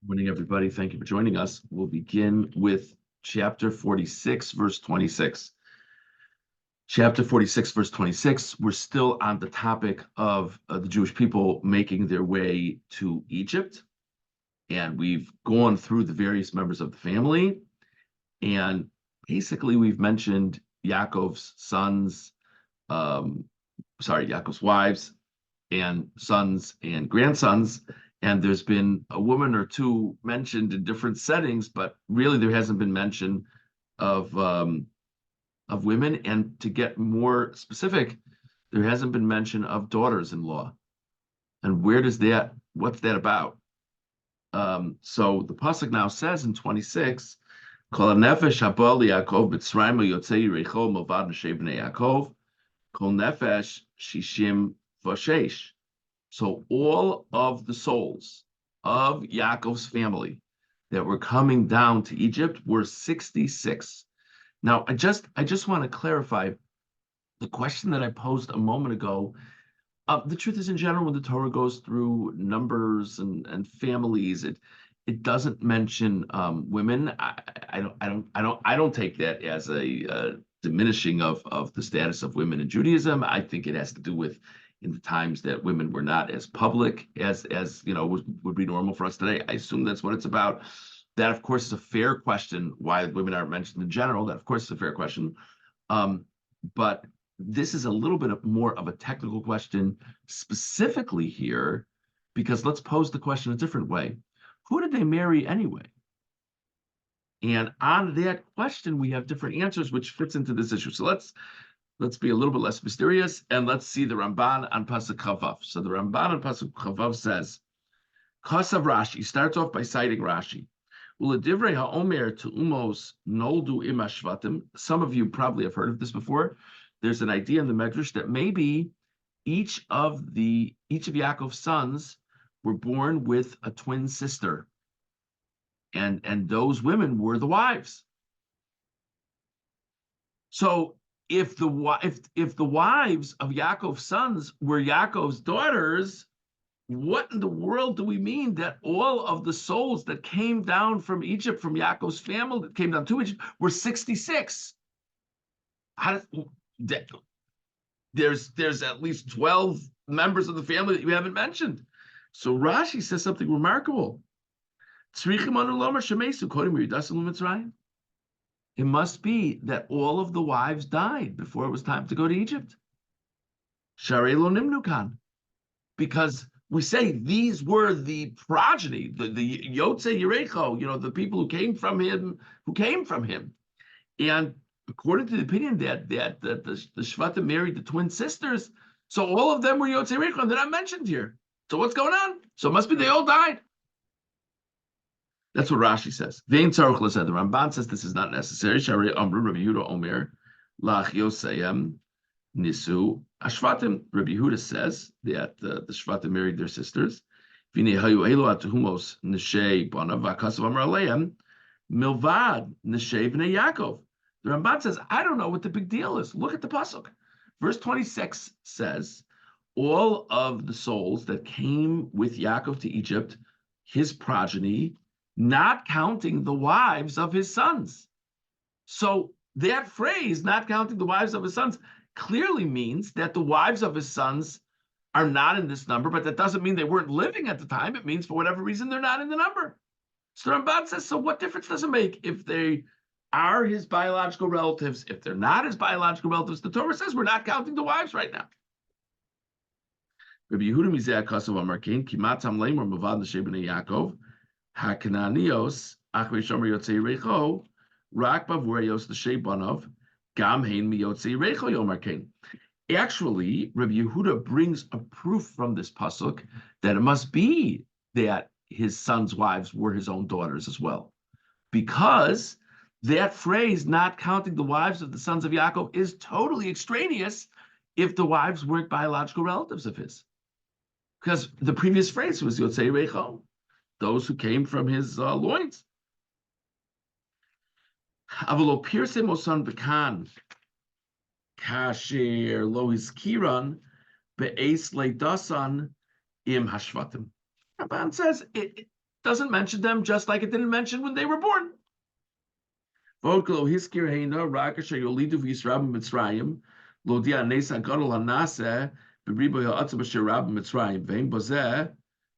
Morning, everybody. Thank you for joining us. We'll begin with chapter 46, verse 26. Chapter 46, verse 26, we're still on the topic of the Jewish people making their way to Egypt. And we've gone through the various members of the family. And basically, we've mentioned Yaakov's sons, Yaakov's wives and sons and grandsons. And there's been a woman or two mentioned in different settings, but really there hasn't been mention of women. And to get more specific, there hasn't been mention of daughters-in-law. And what's that about? So the pasuk now says in 26, Kol nefesh haba liYaakov b'Tzrayim yotzei Yericho milvad neshei bnei Yaakov, Kol nefesh shishim v'sheish. So all of the souls of Yaakov's family that were coming down to Egypt were 66. Now, I just want to clarify the question that I posed a moment ago. The truth is, in general, when the Torah goes through numbers and families, it doesn't mention women. I don't take that as a diminishing of the status of women in Judaism. I think it has to do with in the times that women were not as public as would be normal for us today. I assume that's what it's about. That, of course, is a fair question. Why women aren't mentioned in general? That, of course, is a fair question. But this is a little bit more of a technical question specifically here, because let's pose the question a different way. Who did they marry anyway? And on that question, we have different answers, which fits into this issue. So let's be a little bit less mysterious, and let's see the Ramban on Pasuk Chavav. So the Ramban on Pasuk Chavav says, Kasav Rashi, starts off by citing Rashi. Uledivrei ha'omer to umos noldu im hashvatim. Some of you probably have heard of this before. There's an idea in the Medrash that maybe each of Yaakov's sons were born with a twin sister, and those women were the wives. So if the wives of Yaakov's sons were Yaakov's daughters, what in the world do we mean that all of the souls that came down from Egypt, from Yaakov's family that came down to Egypt, were 66? There's at least 12 members of the family that you haven't mentioned. So Rashi says something remarkable. It must be that all of the wives died before it was time to go to Egypt. Because we say these were the progeny, the Yotzei Yerecho, the people who came from him. And according to the opinion that the Shvatim married the twin sisters, so all of them were Yotzei Yerecho, and they're not mentioned here. So what's going on? So it must be they all died. That's what Rashi says. Vein tzarich l'zeh. The Ramban says this is not necessary. Sharei amru Rabbi Yehuda omer lach Yoseyem nisu ashvatim. Rabbi Yehuda says that the Shvatim married their sisters. V'nei hayu elu atuhumos neshei banav v'akasav amar aleim milvad neshei bnei Yaakov. The Ramban says, I don't know what the big deal is. Look at the pasuk. Verse 26 says, all of the souls that came with Yaakov to Egypt, his progeny, not counting the wives of his sons. So that phrase, not counting the wives of his sons, clearly means that the wives of his sons are not in this number, but that doesn't mean they weren't living at the time. It means for whatever reason, they're not in the number. So Ramban says, so what difference does it make if they are his biological relatives? If they're not his biological relatives, the Torah says we're not counting the wives right now. Rabbi Yehuda Mizeh Kasav Amar Kain Kimat Hamleim or Mavad Neshei Bnei Yaakov HaKananios Achvei Shomer Yotzei Yerecho Rak Bavureyos Neshei Banav Gam Hein Mi Yotzei Yerecho Yomer Kain. Actually, Rabbi Yehuda brings a proof from this pasuk that it must be that his sons' wives were his own daughters as well, because that phrase, not counting the wives of the sons of Yaakov, is totally extraneous if the wives weren't biological relatives of his. Because the previous phrase was Yotzei Yerecho, those who came from his loins. Avalo Pirse Mosan Bekan Kasher Lo Hiskiran Be'es Leidasan Im Hashvatim. Ramban says Doesn't mention them, just like it didn't mention when they were born. Vodkalo hiskir heina rakasha yolidu v'yisrabim mitzrayim lodia nesa gadol hanase b'ribo ha'atzah b'sher rabim mitzrayim ve'im bozeh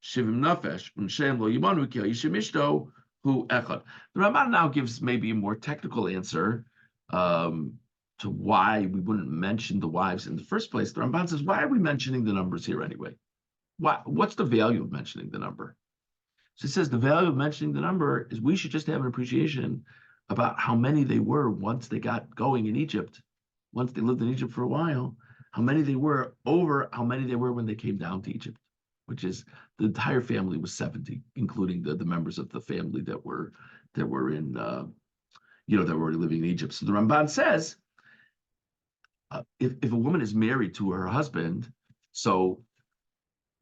shivim nafesh u'nshem lo yimanu ki ha'yishim ishto hu echad. The Ramban now gives maybe a more technical answer to why we wouldn't mention the wives in the first place. The Ramban says, why are we mentioning the numbers here anyway? What's the value of mentioning the number? So it says the value of mentioning the number is we should just have an appreciation about how many they were once they got going in Egypt, once they lived in Egypt for a while, how many they were over how many they were when they came down to Egypt, which is the entire family was 70, including the members of the family that were in that were living in Egypt. So the Ramban says, if a woman is married to her husband, so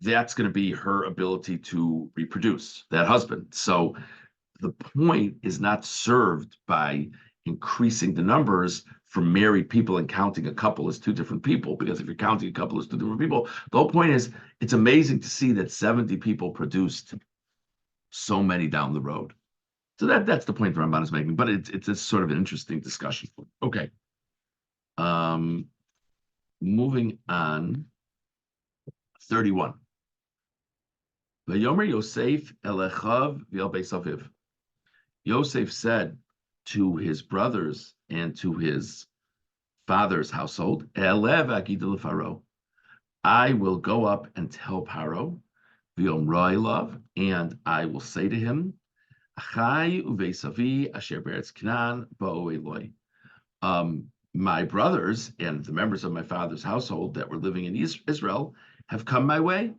that's going to be her ability to reproduce, that husband. So the point is not served by increasing the numbers for married people and counting a couple as two different people, because if you're counting a couple as two different people, the whole point is it's amazing to see that 70 people produced so many down the road. So that's the point the Ramban is making, but it's a sort of an interesting discussion. Okay. Moving on, 31. Vayomer Yosef elechav v'el beis aviv. Yosef said to his brothers and to his father's household, Elev agidu leFaro, I will go up and tell Paro, v'yomroi love, and I will say to him, Achai uveisavi asher beretz Canaan bo'o Eloi. My brothers and the members of my father's household that were living in Israel have come my way.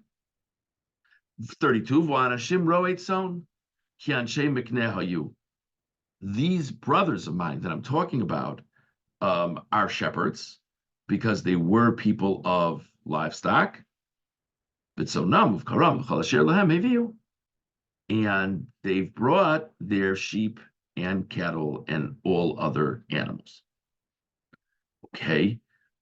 32. V'anashim ro'et son, ki anshe mikneh hayu. These brothers of mine that I'm talking about are shepherds because they were people of livestock. And they've brought their sheep and cattle and all other animals. Okay.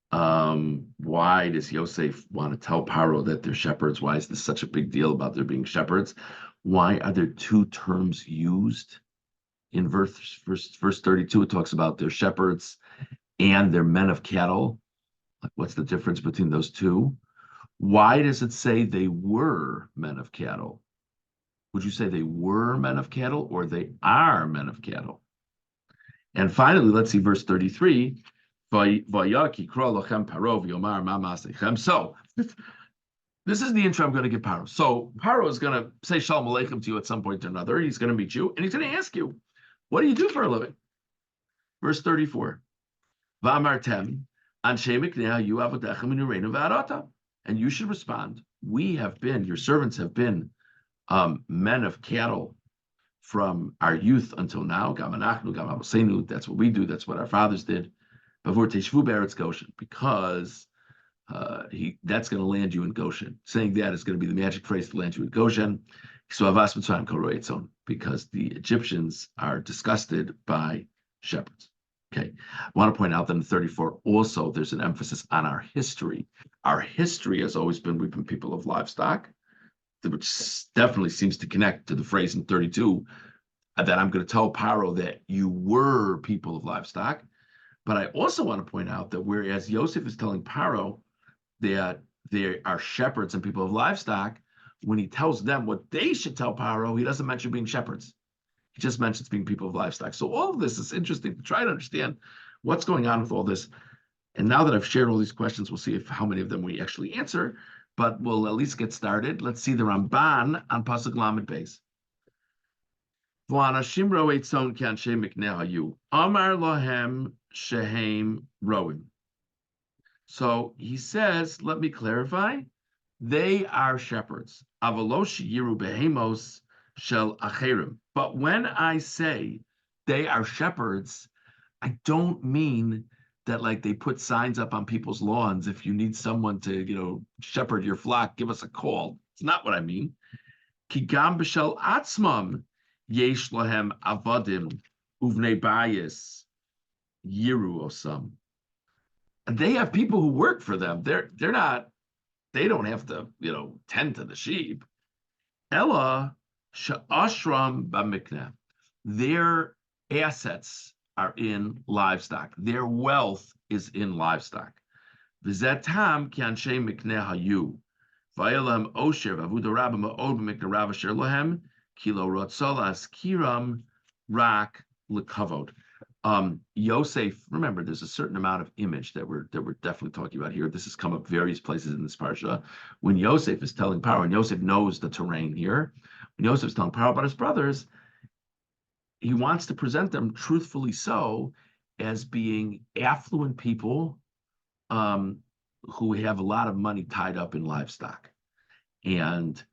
Why does Yosef want to tell Paro that they're shepherds? Why is this such a big deal about there being shepherds? Why are there two terms used? In verse 32, it talks about their shepherds and their men of cattle. Like, what's the difference between those two? Why does it say they were men of cattle? Would you say they were men of cattle or they are men of cattle? And finally, let's see verse 33. So this is the intro I'm going to give Paro. So Paro is going to say Shalom Aleichem to you at some point or another. He's going to meet you and he's going to ask you, what do you do for a living? Verse 34. V'amartem anshe mikneh you avodechem u'nureinu v'arata. And you should respond, your servants have been men of cattle from our youth until now. Gam anachnu, gam avosenu. That's what we do. That's what our fathers did. Bavur teshvu be'eretz Goshen, because that's going to land you in Goshen. Saying that is going to be the magic phrase to land you in Goshen. So avas mitzrayim kol ro'ei tzon, because the Egyptians are disgusted by shepherds. Okay, I want to point out that in 34 also there's an emphasis on our history. Our history has always been we've been people of livestock, which definitely seems to connect to the phrase in 32 that I'm going to tell Paro that you were people of livestock. But I also want to point out that whereas Yosef is telling Paro that they are shepherds and people of livestock, when he tells them what they should tell Paro, he doesn't mention being shepherds. He just mentions being people of livestock. So all of this is interesting to try to understand what's going on with all this. And now that I've shared all these questions, we'll see how many of them we actually answer, but we'll at least get started. Let's see the Ramban on Pasuk Lamed Beis. V'anashim ro'ei tzon ki anshe mikneh hayu. Amar lohem shehem ro'im. So he says, let me clarify, they are shepherds. Avalosh yiru behemos shel acherim. But when I say they are shepherds, I don't mean that like they put signs up on people's lawns. If you need someone to, shepherd your flock, give us a call. It's not what I mean. Ki gam b'shel atzmam yesh lahem avadim uvnei bayis yiru osam. And they have people who work for them. They don't have to, tend to the sheep. Ella Sha'ashram b'mikneh. Their assets are in livestock. Their wealth is in livestock. V'zetam ki anshe mikneh hayu. Vayelam osher v'avuda rabba ma'od b'mikneh rav asher lohem ki lo rotzol askiram rak lekavod. Yosef, remember, there's a certain amount of image that we're definitely talking about here. This has come up various places in this parsha. When Yosef is telling Paro, and Yosef knows the terrain here, when Yosef is telling Paro about his brothers, he wants to present them truthfully so as being affluent people um, who have a lot of money tied up in livestock. And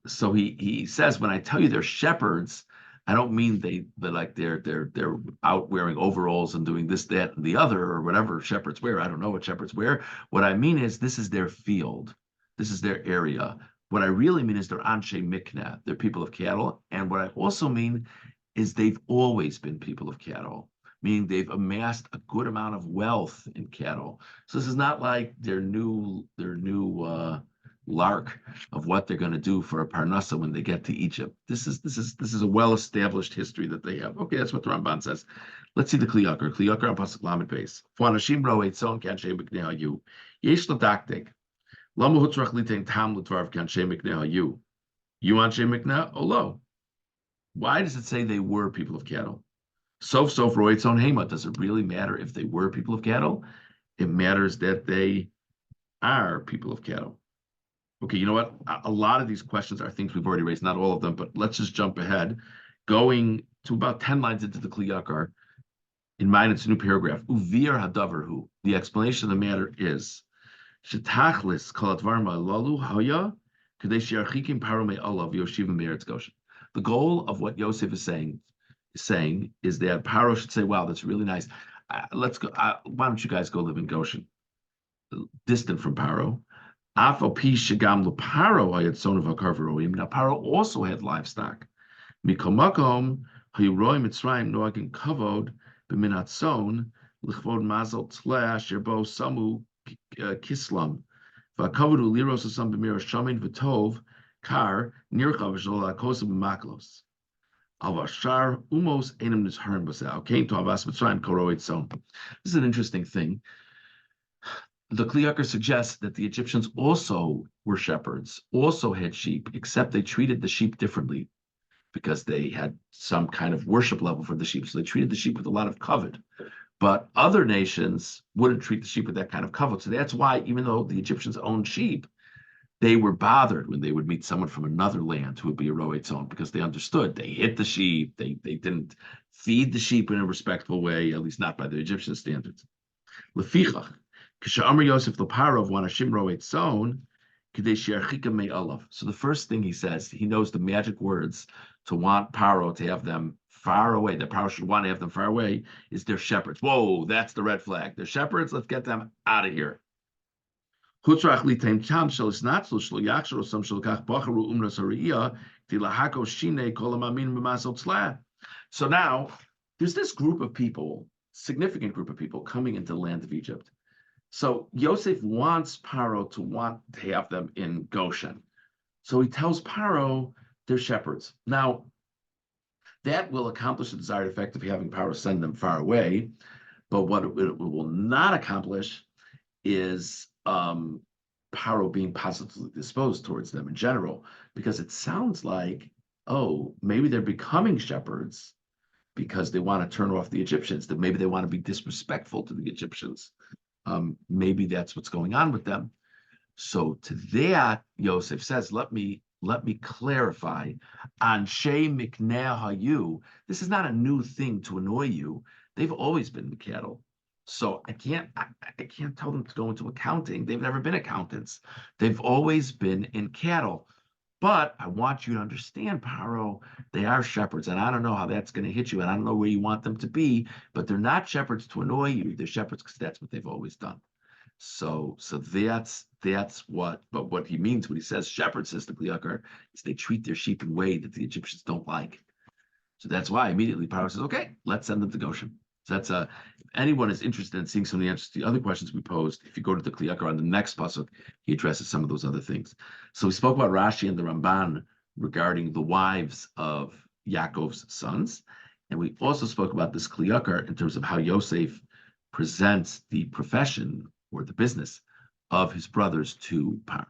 so he says, when I tell you they're shepherds, I don't mean they're out wearing overalls and doing this, that, and the other, or whatever shepherds wear. I don't know what shepherds wear. What I mean is this is their field, this is their area. What I really mean is they're anshe mikneh, they're people of cattle. And what I also mean is they've always been people of cattle, meaning they've amassed a good amount of wealth in cattle. So this is not like their new lark of what they're going to do for a parnasa when they get to Egypt. This is a well-established history that they have. Okay, that's what the Ramban says. Let's see the Kli Yakar. Kli Yakar on pasuk lamed beis. F'anashim ro etzon k'anshe mikneh hayu. Yesh l'daktek. Lama hutzrach litein tam l'dvarv k'anshe mikneh hayu. You anshe mikneh o lo? Why does it say they were people of cattle? Sof ro etzon hema. Does it really matter if they were people of cattle? It matters that they are people of cattle. Okay, you know what? A lot of these questions are things we've already raised, not all of them, but let's just jump ahead. Going to about 10 lines into the Kli Yakar, in mind, it's a new paragraph. Uvir hadavarhu. The explanation of the matter is, Shetachlis kol advarma lalu haya kadesh yarchikim paro me'alav yoshivim me'eretz Goshen. The goal of what Yosef is saying is that Paro should say, wow, that's really nice. Let's go. Why don't you guys go live in Goshen, distant from Paro? Now, Paro also had livestock. Mikomakom, Hayuroi Mitzrayim Noagin Kavod, Biminatzon, Lichvod Mazel Tleh, Sherbo Samu Kislam, Vakavodu Liros Asam Bimir Shamin Vitov, Kar, Nirchav Zola Kosa Bimaklos. Alvashar Umos Enim Nizharn Basal, came to Avas Mitzrayim Koroit Son. This is an interesting thing. The Kli Yakar suggests that the Egyptians also were shepherds, also had sheep, except they treated the sheep differently because they had some kind of worship level for the sheep. So they treated the sheep with a lot of kavod. But other nations wouldn't treat the sheep with that kind of kavod. So that's why, even though the Egyptians owned sheep, they were bothered when they would meet someone from another land who would be a roetzon, because they understood they hit the sheep, they didn't feed the sheep in a respectful way, at least not by the Egyptian standards. Lefichach. So the first thing he says, he knows the magic words to want Paro to have them far away, that Paro should want to have them far away, is they're shepherds. Whoa, that's the red flag. They're shepherds, let's get them out of here. So now, there's this group of people, significant group of people coming into the land of Egypt. So Yosef wants Paro to want to have them in Goshen. So he tells Paro they're shepherds. Now, that will accomplish the desired effect of having Paro send them far away. But what it will not accomplish is Paro being positively disposed towards them in general, because it sounds like, oh, maybe they're becoming shepherds because they want to turn off the Egyptians, that maybe they want to be disrespectful to the Egyptians. Maybe that's what's going on with them. So to that, Yosef says, let me clarify. Anshe mikneh hayu. This is not a new thing to annoy you. They've always been the cattle. So I can't tell them to go into accounting. They've never been accountants. They've always been in cattle. But I want you to understand, Paro, they are shepherds, and I don't know how that's going to hit you, and I don't know where you want them to be, but they're not shepherds to annoy you. They're shepherds because that's what they've always done. So that's what, but what he means when he says shepherds, says the Kli Yakar, is they treat their sheep in a way that the Egyptians don't like. So that's why immediately Paro says, okay, let's send them to Goshen. So that's if anyone is interested in seeing some of the answers to the other questions we posed, if you go to the Kli Yakar on the next pasuk, he addresses some of those other things. So we spoke about Rashi and the Ramban regarding the wives of Yaakov's sons. And we also spoke about this kliyakar in terms of how Yosef presents the profession or the business of his brothers to Paro.